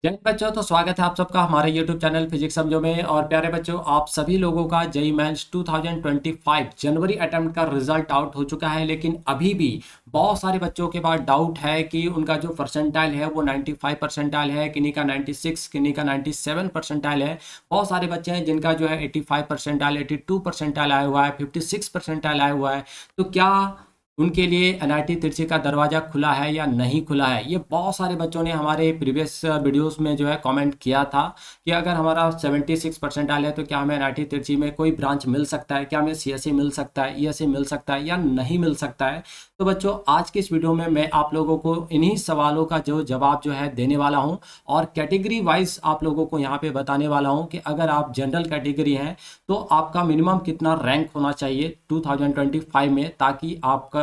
जय हिंद बच्चों। तो स्वागत है आप सबका हमारे YouTube चैनल फिजिक्स समझो में। और प्यारे बच्चों, आप सभी लोगों का जेईई मेंस 2025 जनवरी अटेम्प्ट का रिजल्ट आउट हो चुका है। लेकिन अभी भी बहुत सारे बच्चों के पास डाउट है कि उनका जो परसेंटाइल है वो 95 परसेंटाइल है, किन्हीं का 96, किन्हीं का 97 परसेंटाइल है। बहुत सारे बच्चे हैं जिनका जो है 85 परसेंटाइल, 82 परसेंटाइल आया हुआ है, 56 परसेंटाइल आया हुआ है। तो क्या उनके लिए एनआईटी तिरछी का दरवाज़ा खुला है या नहीं खुला है? ये बहुत सारे बच्चों ने हमारे प्रीवियस वीडियोस में जो है कमेंट किया था कि अगर हमारा 76 परसेंटाइल है तो क्या हमें एनआईटी तिरछी में कोई ब्रांच मिल सकता है, क्या हमें सीएससी मिल सकता है, ईएससी मिल सकता है या नहीं मिल सकता है। तो बच्चों, आज की इस वीडियो में मैं आप लोगों को इन्हीं सवालों का जो जवाब जो है देने वाला हूँ, और कैटेगरी वाइज आप लोगों को यहाँ पे बताने वाला हूँ कि अगर आप जनरल कैटेगरी हैं तो आपका मिनिमम कितना रैंक होना चाहिए 2025 में, ताकि आपका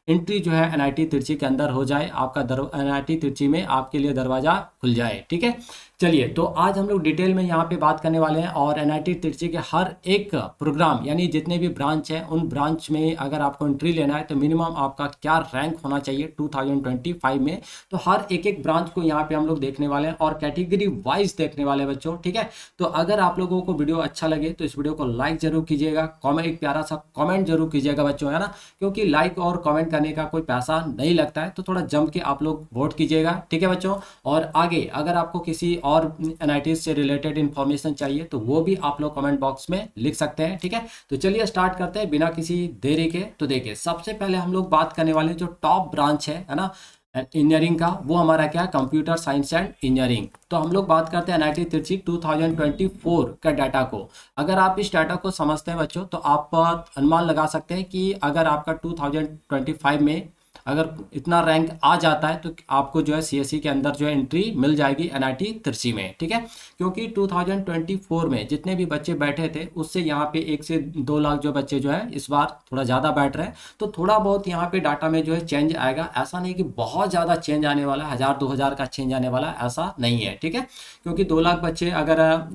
एंट्री जो है एनआईटी तिरछी के अंदर हो जाए, आपका एनआईटी तिरछी में आपके लिए दरवाज़ा खुल जाए। ठीक है, चलिए तो आज हम लोग डिटेल में यहाँ पे बात करने वाले हैं। और एनआईटी तिरछी के हर एक प्रोग्राम यानी जितने भी ब्रांच हैं उन ब्रांच में अगर आपको एंट्री लेना है तो मिनिमम आपका क्या रैंक होना चाहिए 2025 में, तो हर एक एक ब्रांच को यहाँ पे हम लोग देखने वाले हैं और कैटेगरी वाइज देखने वाले हैं बच्चों। ठीक है, तो अगर आप लोगों को वीडियो अच्छा लगे तो इस वीडियो को लाइक जरूर कीजिएगा, कॉमेंट, एक प्यारा सा कॉमेंट जरूर कीजिएगा बच्चों, है ना, क्योंकि लाइक और कॉमेंट करने का कोई पैसा नहीं लगता है। तो थोड़ा जम के आप लोग वोट कीजिएगा। ठीक है बच्चों, और आगे अगर आपको किसी और एनआईटी से रिलेटेड इंफॉर्मेशन चाहिए तो वो भी आप लोग कमेंट बॉक्स में लिख सकते हैं। ठीक है, तो चलिए स्टार्ट करते हैं बिना किसी देरी के। तो देखिए, सबसे पहले हम लोग बात करने वाले हैं जो टॉप ब्रांच है ना इंजीनियरिंग का, वो हमारा क्या है, कंप्यूटर साइंस एंड इंजीनियरिंग। तो हम लोग बात करते हैं एनआईटी तिरछी 2024 का डाटा को। अगर आप इस डाटा को समझते हैं बच्चों तो आप अनुमान लगा सकते हैं कि अगर आपका 2025 में अगर इतना रैंक आ जाता है तो आपको जो है सीएससी के अंदर जो है एंट्री मिल जाएगी एनआईटी तिरछी में। ठीक है, क्योंकि 2024 में जितने भी बच्चे बैठे थे उससे यहाँ पे 1 से 2 लाख जो बच्चे जो है इस बार थोड़ा ज़्यादा बैठ रहे हैं। तो थोड़ा बहुत यहाँ पे डाटा में जो है चेंज आएगा, ऐसा नहीं कि बहुत ज़्यादा चेंज आने वाला है, 1000-2000 का चेंज आने वाला है, ऐसा नहीं है। ठीक है, क्योंकि 2 लाख बच्चे अगर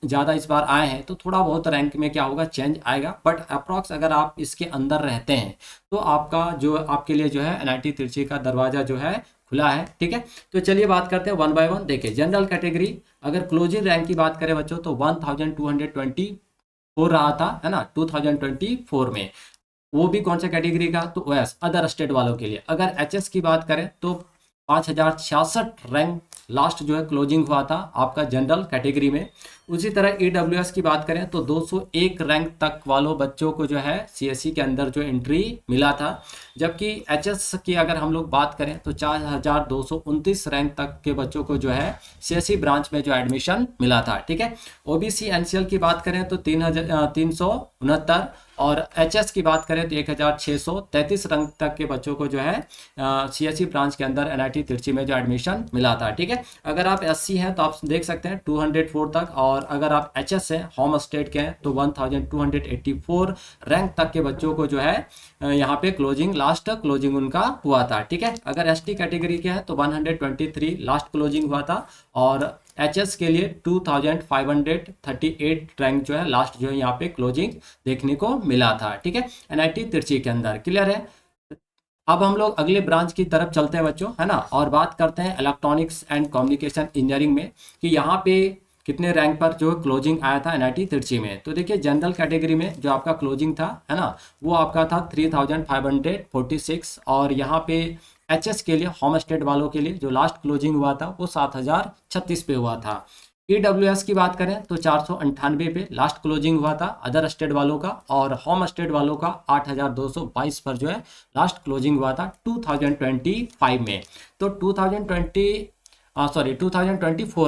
ज़्यादा इस बार आए हैं तो थोड़ा बहुत रैंक में क्या होगा, चेंज आएगा। बट अप्रॉक्स अगर आप इसके अंदर रहते हैं तो आपका जो आपके लिए जो है एनआईटी तिरछी का दरवाजा जो है खुला है। ठीक है, तो चलिए बात करते हैं वन बाय वन। देखिए, जनरल कैटेगरी अगर क्लोजिंग रैंक की बात करें बच्चों तो 1224 रहा था, है ना, 2024 में। वो भी कौन सा कैटेगरी का, तो ओएस अदर स्टेट वालों के लिए। अगर एचएस की बात करें तो 5066 रैंक लास्ट जो है क्लोजिंग हुआ था आपका जनरल कैटेगरी में। उसी तरह ईडब्ल्यूएस की बात करें तो 201 रैंक तक वालों बच्चों को जो है सीएससी के अंदर जो एंट्री मिला था। जबकि एचएस की अगर हम लोग बात करें तो 4229 रैंक तक के बच्चों को जो है सीएससी ब्रांच में जो एडमिशन मिला था। ठीक है, ओबीसी एनसीएल की बात करें तो 369, और एचएस की बात करें तो 1633 रैंक तक के बच्चों को जो है सीएससी ब्रांच के अंदर एनआईटी तिरछी में जो एडमिशन मिला था। ठीक है, अगर आप एससी हैं तो आप देख सकते हैं 204 तक, और अगर आप एचएस हैं, होम स्टेट के हैं, तो 1284 रैंक तक के बच्चों को जो है यहाँ पे क्लोजिंग, लास्ट क्लोजिंग उनका हुआ था। ठीक है, अगर एसटी कैटेगरी के हैं तो 123 लास्ट क्लोजिंग हुआ था, और एचएस के लिए 2538 रैंक जो है लास्ट जो है यहाँ पे क्लोजिंग देखने को मिला था। ठीक है, एनआईटी तिरछी के अंदर। क्लियर है? अब हम लोग अगले ब्रांच की तरफ चलते हैं बच्चों, है ना, और बात करते हैं इलेक्ट्रॉनिक्स एंड कम्युनिकेशन इंजीनियरिंग में कि यहाँ पे कितने रैंक पर जो क्लोजिंग आया था एनआईटी तिरछी में। तो देखिए, जनरल कैटेगरी में जो आपका क्लोजिंग था, है ना, वो आपका था 3546, और यहाँ पे एचएस के लिए, होम स्टेट वालों के लिए जो लास्ट क्लोजिंग हुआ था वो 7036 पे हुआ था। ईडब्ल्यूएस की बात करें तो 498 पे लास्ट क्लोजिंग हुआ था अदर स्टेट वालों का, और होम स्टेट वालों का 8222 पर जो है लास्ट क्लोजिंग हुआ था 2025 में। तो 2024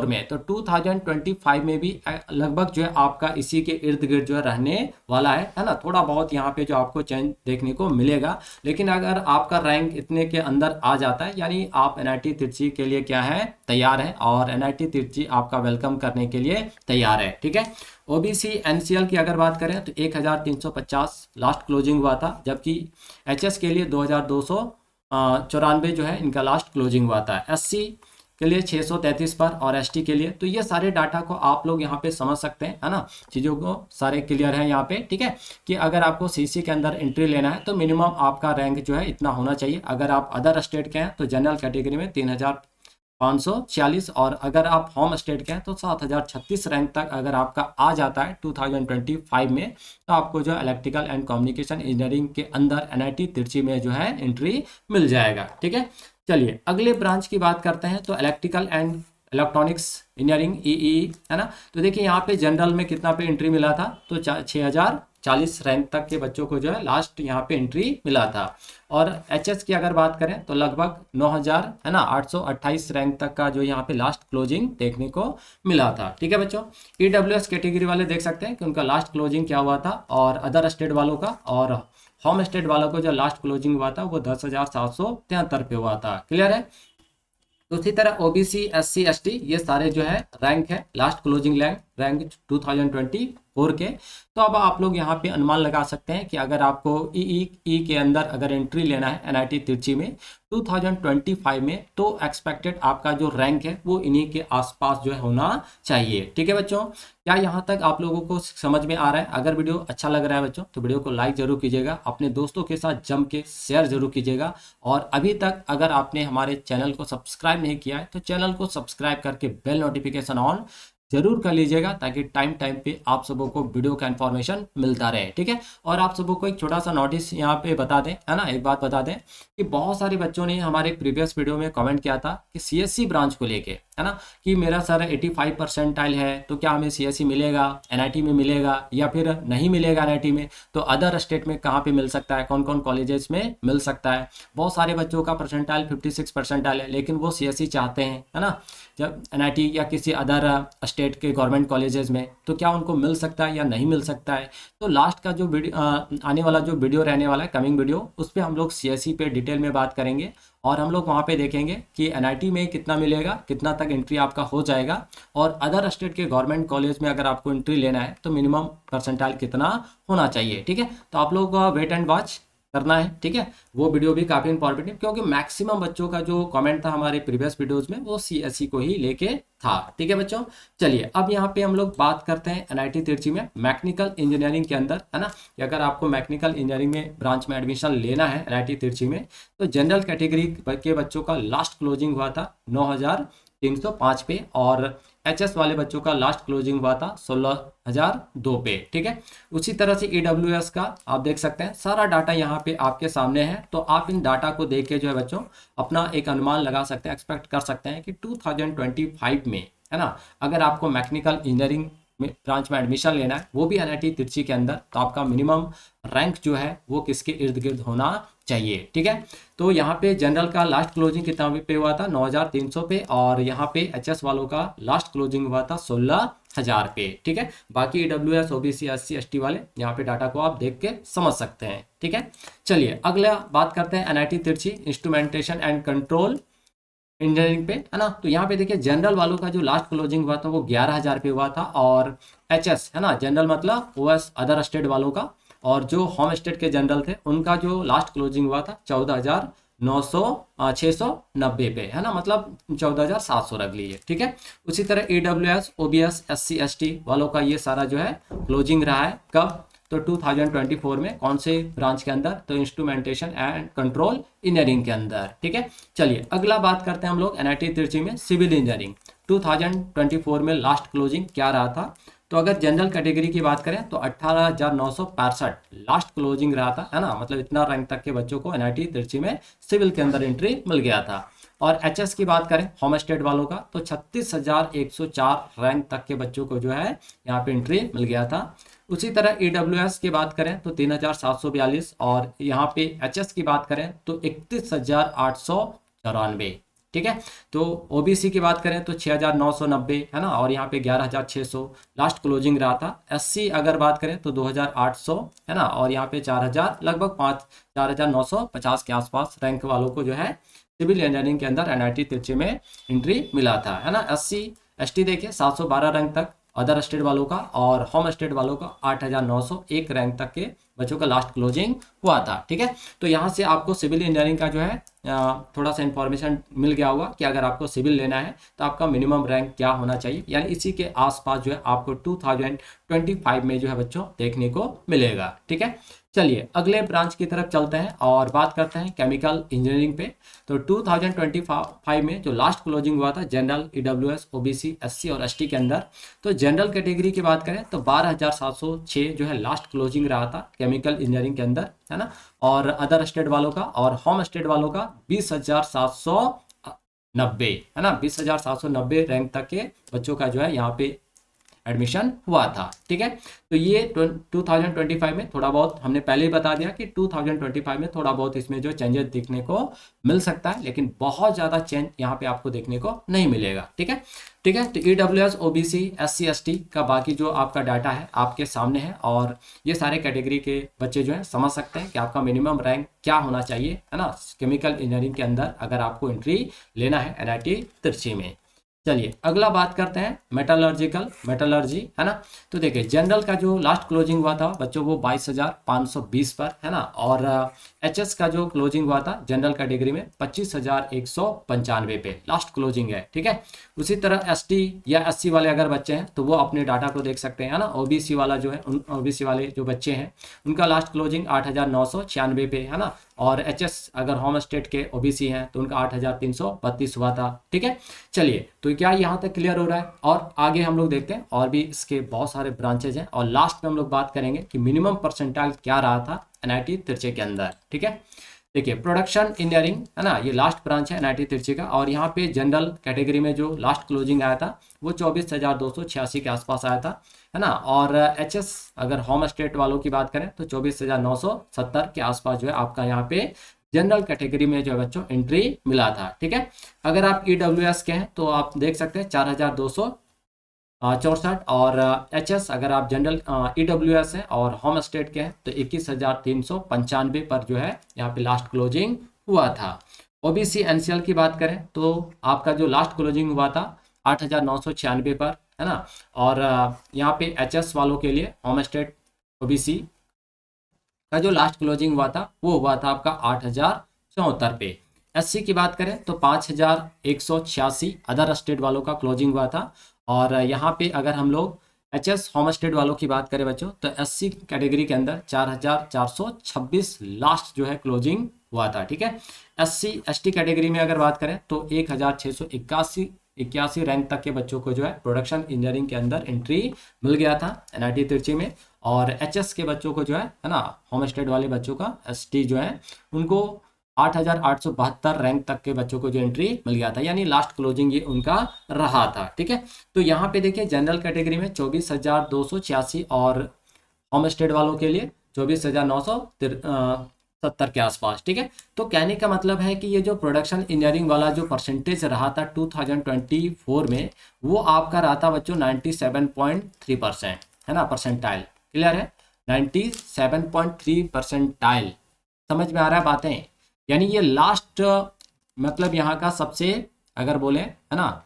में, तो 2025 में भी लगभग जो है आपका इसी के इर्द गिर्द जो है रहने वाला है ना। थोड़ा बहुत यहाँ पे जो आपको चेंज देखने को मिलेगा, लेकिन अगर आपका रैंक इतने के अंदर आ जाता है यानी आप एनआईटी तिरछी के लिए क्या है, तैयार है, और एनआईटी तिरछी आपका वेलकम करने के लिए तैयार है। ठीक है, ओबीसी एनसीएल की अगर बात करें तो 1350 लास्ट क्लोजिंग हुआ था, जबकि एचएस के लिए 2294 जो है इनका लास्ट क्लोजिंग हुआ था। एससी के लिए 633 पर, और एसटी के लिए। तो ये सारे डाटा को आप लोग यहाँ पे समझ सकते हैं, है ना, चीज़ों को सारे क्लियर है यहाँ पे। ठीक है, कि अगर आपको सीसी के अंदर एंट्री लेना है तो मिनिमम आपका रैंक जो है इतना होना चाहिए। अगर आप अदर स्टेट के हैं तो जनरल कैटेगरी में 546, और अगर आप होम स्टेट के हैं तो 7036 रैंक तक अगर आपका आ जाता है 2025 में, तो आपको जो इलेक्ट्रिकल एंड कम्युनिकेशन इंजीनियरिंग के अंदर NIT तिरछी में जो है एंट्री मिल जाएगा। ठीक है, चलिए अगले ब्रांच की बात करते हैं। तो electrical and electronics engineering EE है ना। तो देखिए यहाँ पे जनरल में कितना पे एंट्री मिला था, तो 6040 रैंक तक के बच्चों को जो है लास्ट यहाँ पे एंट्री मिला था। और HS की अगर बात करें तो लगभग 9000 है ना 828 रैंक तक का जो यहाँ पे लास्ट क्लोजिंग देखने को मिला था। ठीक है बच्चों, EWS कैटेगरी वाले देख सकते हैं कि उनका लास्ट क्लोजिंग क्या हुआ था, और अदर स्टेट वालों का और होम स्टेट वालों को जो लास्ट क्लोजिंग हुआ था वो 10,773 पे हुआ था। क्लियर है। तो उसी तरह OBC SC ST ये सारे जो है रैंक है लास्ट क्लोजिंग रैंक 2024 के। तो अब आप लोग यहाँ पे अनुमान लगा सकते हैं कि अगर आपको EE के अंदर अगर एंट्री लेना है NIT तिरछी में 2025 में, तो एक्सपेक्टेड आपका जो रैंक है वो इन्हीं के आसपास जो है होना चाहिए। ठीक है बच्चों, क्या यहाँ तक आप लोगों को समझ में आ रहा है? अगर वीडियो अच्छा लग रहा है बच्चों तो वीडियो को लाइक जरूर कीजिएगा, अपने दोस्तों के साथ जम के शेयर जरूर कीजिएगा, और अभी तक अगर आपने हमारे चैनल को सब्सक्राइब नहीं किया है तो चैनल को सब्सक्राइब करके बेल नोटिफिकेशन ऑन जरूर कर लीजिएगा, ताकि टाइम टाइम पे आप सबों को वीडियो का इन्फॉर्मेशन मिलता रहे। ठीक है, और आप सबों को एक छोटा सा नोटिस यहाँ पे बता दें, है ना, एक बात बता दें कि बहुत सारे बच्चों ने हमारे प्रीवियस वीडियो में कमेंट किया था कि CSC ब्रांच को लेके, है ना, कि मेरा सर 85 परसेंटाइल है तो क्या हमें CSC मिलेगा, NIT में मिलेगा या फिर नहीं मिलेगा NIT में, तो अदर स्टेट में कहाँ पे मिल सकता है, कौन कौन कॉलेजेस में मिल सकता है। बहुत सारे बच्चों का परसेंटाइल 56 परसेंटाइल है, लेकिन वो CSC चाहते हैं, है ना, जब NIT या किसी अदर स्टेट के गवर्नमेंट कॉलेजेस में, तो क्या उनको मिल सकता है या नहीं मिल सकता है। तो लास्ट का जो आने वाला जो वीडियो रहने वाला है, कमिंग वीडियो, उस पर हम लोग CSC पे डिटेल में बात करेंगे, और हम लोग वहाँ पे देखेंगे कि NIT में कितना मिलेगा, कितना तक एंट्री आपका हो जाएगा, और अदर स्टेट के गवर्नमेंट कॉलेज में अगर आपको एंट्री लेना है तो मिनिमम परसेंटाइल कितना होना चाहिए। ठीक है, तो आप लोग वेट एंड वॉच करना है। ठीक है, वो वीडियो भी काफ़ी इंपॉर्टेंट है, क्योंकि मैक्सिमम बच्चों का जो कमेंट था हमारे प्रीवियस वीडियोस में वो CSC को ही लेके था। ठीक है बच्चों, चलिए अब यहाँ पे हम लोग बात करते हैं NIT तिरछी में मैकेनिकल इंजीनियरिंग के अंदर, है ना, कि अगर आपको मैकेनिकल इंजीनियरिंग में ब्रांच में एडमिशन लेना है NIT तिरछी में, तो जनरल कैटेगरी के बच्चों का लास्ट क्लोजिंग हुआ था 9305 पे, और HS वाले बच्चों का लास्ट क्लोजिंग हुआ था 16002 पे। ठीक है, उसी तरह से EWS का आप देख सकते हैं, सारा डाटा यहाँ पे आपके सामने है, तो आप इन डाटा को देख के जो है बच्चों अपना एक अनुमान लगा सकते हैं, एक्सपेक्ट कर सकते हैं कि 2025 में, है ना, अगर आपको मैकेनिकल इंजीनियरिंग में ब्रांच में एडमिशन लेना है, वो भी NIT तिरछी के अंदर, तो आपका मिनिमम रैंक जो है वो किसके इर्द गिर्द होना चाहिए। ठीक है, तो यहाँ पे जनरल का लास्ट क्लोजिंग कितना पे हुआ था 9300 पे, और यहाँ पे HS वालों का लास्ट क्लोजिंग हुआ था 16000 पे। ठीक है, बाकी EWS OBC SC ST वाले यहाँ पे डाटा को आप देख के समझ सकते हैं। ठीक है, चलिए अगला बात करते हैं NIT तिरछी इंस्ट्रूमेंटेशन एंड कंट्रोल इंजीनियरिंग पे, है ना। तो यहाँ पे देखिए जनरल वालों का जो लास्ट क्लोजिंग हुआ था वो 11000 पे हुआ था, और HS, है ना, जनरल मतलब OS अदर स्टेट वालों का, और जो होम स्टेट के जनरल थे उनका जो लास्ट क्लोजिंग हुआ था 14,690 पे, है ना, मतलब 14,700 रख लीजिए। ठीक है, उसी तरह EWS OBS SC ST वालों का ये सारा जो है क्लोजिंग रहा है कब, तो 2024 में कौन से ब्रांच के अंदर, तो इंस्ट्रूमेंटेशन एंड कंट्रोल इंजीनियरिंग के अंदर। ठीक है, चलिए अगला बात करते हैं हम लोग NIT तिरछी में सिविल इंजीनियरिंग 2024 में लास्ट क्लोजिंग क्या रहा था। तो अगर जनरल कैटेगरी की बात करें तो 18,965 लास्ट क्लोजिंग रहा था, है ना, मतलब इतना रैंक तक के बच्चों को NIT तिरछी में सिविल के अंदर एंट्री मिल गया था। और HS की बात करें होम स्टेट वालों का, तो 36,104 रैंक तक के बच्चों को जो है यहाँ पे एंट्री मिल गया था। उसी तरह EWS की बात करें तो 3,742, और यहाँ पे HS की बात करें तो 31,894। ठीक है, तो OBC की बात करें तो 6,990, है ना, और यहाँ पे 11,600 लास्ट क्लोजिंग रहा था। SC अगर बात करें तो 2,800, है ना, और यहाँ पे 4,000 लगभग 4,950 के आसपास रैंक वालों को जो है सिविल इंजीनियरिंग के अंदर NIT तिरछी में एंट्री मिला था, है ना। SC ST देखिए 712 रैंक तक अदर स्टेट वालों का, और होम स्टेट वालों का 8,901 रैंक तक के बच्चों का लास्ट क्लोजिंग हुआ था। ठीक है, तो यहाँ से आपको सिविल इंजीनियरिंग का जो है थोड़ा सा इन्फॉर्मेशन मिल गया होगा कि अगर आपको सिविल लेना है तो आपका मिनिमम रैंक क्या होना चाहिए, यानी इसी के आसपास जो है आपको 2025 में जो है बच्चों देखने को मिलेगा। ठीक है, चलिए अगले ब्रांच की तरफ चलते हैं और बात करते हैं केमिकल इंजीनियरिंग पे। तो 2025 में जो लास्ट क्लोजिंग हुआ था जनरल, ईडब्ल्यूएस, ओबीसी, एससी और एसटी के अंदर, तो जनरल कैटेगरी की बात करें तो 12,706 जो है लास्ट क्लोजिंग रहा था केमिकल इंजीनियरिंग के अंदर, है ना। और अदर स्टेट वालों का और होम स्टेट वालों का 20,790, है ना, 20,790 रैंक तक के बच्चों का जो है यहाँ पे एडमिशन हुआ था। ठीक है, तो ये 2025 में थोड़ा बहुत हमने पहले ही बता दिया कि 2025 में थोड़ा बहुत इसमें जो चेंजेस देखने को मिल सकता है, लेकिन बहुत ज़्यादा चेंज यहाँ पे आपको देखने को नहीं मिलेगा। ठीक है, ठीक है, तो ईडब्ल्यूएस, ओबीसी, एससी, एसटी का बाकी जो आपका डाटा है आपके सामने है, और ये सारे कैटेगरी के बच्चे जो है समझ सकते हैं कि आपका मिनिमम रैंक क्या होना चाहिए, है ना, केमिकल इंजीनियरिंग के अंदर अगर आपको एंट्री लेना है एनआईटी तिरछी में। चलिए अगला बात करते हैं मेटलर्जी, है ना। तो देखिए जनरल का जो लास्ट क्लोजिंग हुआ था बच्चों वो 22,520 पर, है ना, और एचएस का जो क्लोजिंग हुआ था जनरल कैटेगरी में 25,195 पे लास्ट क्लोजिंग है। ठीक है, उसी तरह एसटी या एससी वाले अगर बच्चे हैं तो वो अपने डाटा को देख सकते हैं, है ना। ओबीसी वाला जो है ओबीसी वाले जो बच्चे हैं उनका लास्ट क्लोजिंग 8,996 पे, है ना, और एचएस अगर होम स्टेट के ओबीसी हैं तो उनका 8,332 हुआ था। ठीक है, चलिए तो क्या यहाँ तक क्लियर हो रहा है, और आगे हम लोग देखते हैं और भी इसके बहुत सारे ब्रांचेज हैं, और लास्ट में हम लोग बात करेंगे कि मिनिमम परसेंटाइल क्या रहा था एनआईटी तिरछे के अंदर। ठीक है, देखिए प्रोडक्शन इंजीनियरिंग, है ना, ये लास्ट ब्रांच है एनआईटी तिरछी का, और यहाँ पे जनरल कैटेगरी में जो लास्ट क्लोजिंग आया था वो 24,286 के आसपास आया था, है ना, और एचएस अगर होम स्टेट वालों की बात करें तो 24,970 के आसपास जो है आपका यहाँ पे जनरल कैटेगरी में जो है बच्चों एंट्री मिला था। ठीक है, अगर आप ईडब्ल्यूएस के हैं तो आप देख सकते हैं 4,264, और एचएस अगर आप जनरल ईडब्ल्यूएस हैं और होम स्टेट के हैं तो 21,395 पर जो है यहाँ पे लास्ट क्लोजिंग हुआ था। ओबीसी एनसीएल की बात करें तो आपका जो लास्ट क्लोजिंग हुआ था 8,996 पर, है ना, और यहाँ पे एचएस वालों के लिए होम स्टेट ओबीसी का जो लास्ट क्लोजिंग हुआ था वो हुआ था आपका 8,074 पे। एससी की बात करें तो 5,186 अदर स्टेट वालों का क्लोजिंग हुआ था, और यहाँ पे अगर हम लोग एचएस होम स्टेट वालों की बात करें बच्चों तो एससी कैटेगरी के अंदर 4,426 लास्ट जो है क्लोजिंग हुआ था। ठीक है, एससी एसटी कैटेगरी में अगर बात करें तो 1,681 रैंक तक के बच्चों को जो है प्रोडक्शन इंजीनियरिंग के अंदर एंट्री मिल गया था एनआईटी तिरछी में, और एचएस के बच्चों को जो है ना, होम स्टेट वाले बच्चों का एसटी जो है उनको 8,872 रैंक तक के बच्चों को जो एंट्री मिल गया था, यानी लास्ट क्लोजिंग ये उनका रहा था। ठीक है, तो यहाँ पे देखिए जनरल कैटेगरी में 24,286 और होम स्टेट वालों के लिए 24,970 के आसपास। ठीक है, तो कहने का मतलब है कि ये जो प्रोडक्शन इंजीनियरिंग वाला जो परसेंटेज रहा था 2024 में वो आपका रहा था बच्चों 97.3%, है ना, परसेंटाइल। क्लियर है, 97.3 परसेंटाइल। समझ में आ रहा है बातें, यानी ये लास्ट मतलब यहाँ का सबसे अगर बोले, है ना,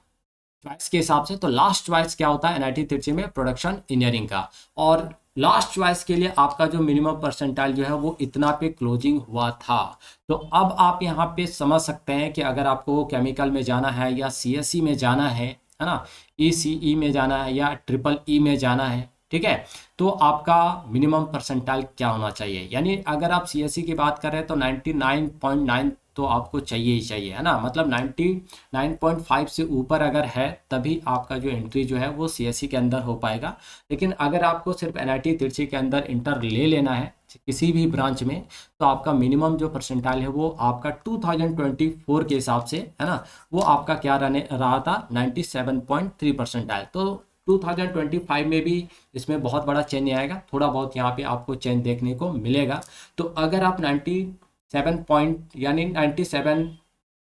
चॉइस के हिसाब से तो लास्ट चॉइस क्या होता है एनआईटी तिरछी में प्रोडक्शन इंजीनियरिंग का, और लास्ट चॉइस के लिए आपका जो मिनिमम परसेंटाइल जो है वो इतना पे क्लोजिंग हुआ था। तो अब आप यहाँ पे समझ सकते हैं कि अगर आपको केमिकल में जाना है या सीएसई में जाना है ना, ईसीई में जाना है या ट्रिपल ई में जाना है, ठीक है, तो आपका मिनिमम परसेंटाइल क्या होना चाहिए। यानी अगर आप सीएसई की बात कर रहे हैं तो 99.9 तो आपको चाहिए ही चाहिए, है ना, मतलब 99.5 से ऊपर अगर है तभी आपका जो एंट्री जो है वो सीएसई के अंदर हो पाएगा। लेकिन अगर आपको सिर्फ एनआईटी तिरछी के अंदर इंटर ले लेना है किसी भी ब्रांच में तो आपका मिनिमम जो परसेंटाइल है वो आपका 2024 के हिसाब से, है ना, वो आपका क्या रहा था 97.3 परसेंटाइल। तो 2025 में भी इसमें बहुत बड़ा चेंज आएगा, थोड़ा बहुत यहाँ पे आपको चेंज देखने को मिलेगा। तो अगर आप 97 पॉइंट यानी 97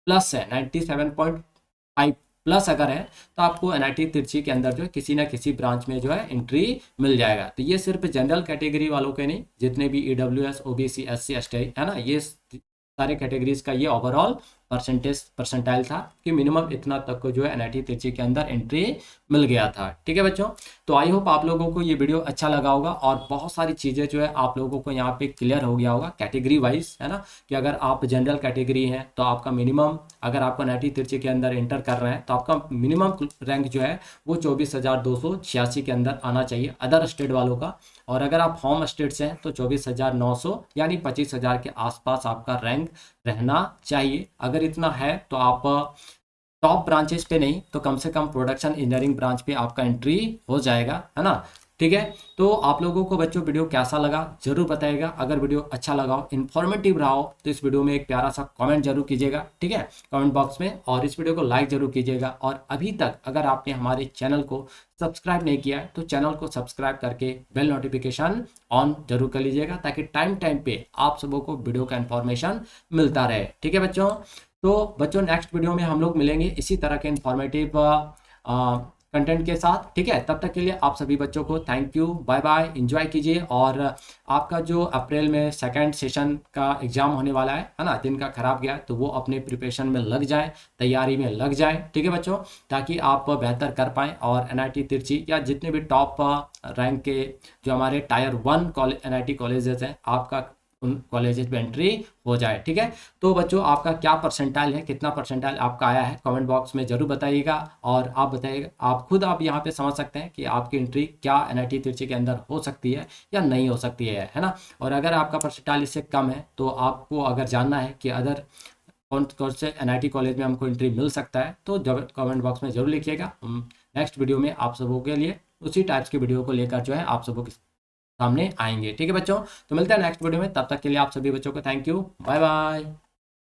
प्लस है, 97.5 प्लस अगर है तो आपको एनआईटी तिरछी के अंदर जो है किसी ना किसी ब्रांच में जो है एंट्री मिल जाएगा। तो ये सिर्फ जनरल कैटेगरी वालों के नहीं, जितने भी ईडब्ल्यूएस, ओबीसी, एससी, एसटी, है ना, ये सारे कैटेगरीज का ये ओवरऑल परसेंटाइल था कि मिनिमम इतना तक को जो है NIT तिरछी के अंदर एंट्री मिल गया था। ठीक है बच्चों, तो आई होप आप लोगों को ये वीडियो अच्छा लगा होगा और बहुत सारी चीज़ें जो है आप लोगों को यहाँ पे क्लियर हो गया होगा कैटेगरी वाइज, है ना, कि अगर आप जनरल कैटेगरी हैं तो आपका मिनिमम, अगर आपको NIT तिरछी के अंदर एंटर कर रहे हैं तो आपका मिनिमम रैंक जो है वो 24,286 के अंदर आना चाहिए अदर स्टेट वालों का। और अगर आप होम स्टेट से हैं तो 24,900 यानी 25,000 के आसपास आपका रैंक रहना चाहिए। अगर इतना है तो आप टॉप ब्रांचेस पे नहीं तो कम से कम प्रोडक्शन इंजीनियरिंग ब्रांच पे आपका एंट्री हो जाएगा, है ना। ठीक है, तो आप लोगों को बच्चों वीडियो कैसा लगा जरूर बताइएगा। अगर वीडियो अच्छा लगा हो, इन्फॉर्मेटिव रहा हो तो इस वीडियो में एक प्यारा सा कमेंट जरूर कीजिएगा, ठीक है, कमेंट बॉक्स में, और इस वीडियो को लाइक जरूर कीजिएगा। और अभी तक अगर आपने हमारे चैनल को सब्सक्राइब नहीं किया है तो चैनल को सब्सक्राइब करके बेल नोटिफिकेशन ऑन जरूर कर लीजिएगा ताकि टाइम टाइम पे आप सबों को वीडियो का इन्फॉर्मेशन मिलता रहे। ठीक है बच्चों, तो बच्चों नेक्स्ट वीडियो में हम लोग मिलेंगे इसी तरह के इन्फॉर्मेटिव कंटेंट के साथ। ठीक है, तब तक के लिए आप सभी बच्चों को thank you, bye bye, enjoy कीजिए। और आपका जो अप्रैल में सेकंड सेशन का एग्जाम होने वाला है ना, दिन का खराब गया तो वो अपने प्रिपरेशन में लग जाए, तैयारी में लग जाए। ठीक है बच्चों, ताकि आप बेहतर कर पाएँ और NIT तिरछी या जितने भी टॉप रैंक के जो हमारे टायर 1 NIT कॉलेजेस हैं आपका उन कॉलेजेस में एंट्री हो जाए। ठीक है, तो बच्चों आपका क्या परसेंटाइल है, कितना परसेंटाइल आपका आया है, कमेंट बॉक्स में जरूर बताइएगा। और आप बताइएगा, आप खुद आप यहाँ पे समझ सकते हैं कि आपकी एंट्री क्या NIT तिरछी के अंदर हो सकती है या नहीं हो सकती है ना। और अगर आपका परसेंटाइल इससे कम है तो आपको अगर जानना है कि अदर कौन से NIT कॉलेज में हमको एंट्री मिल सकता है तो कमेंट बॉक्स में जरूर लिखिएगा। नेक्स्ट वीडियो में आप सबों के लिए उसी टाइप्स की वीडियो को लेकर जो है आप सबों के सामने आएंगे। ठीक है बच्चों, तो मिलते हैं नेक्स्ट वीडियो में, तब तक के लिए आप सभी बच्चों को थैंक यू, बाय बाय।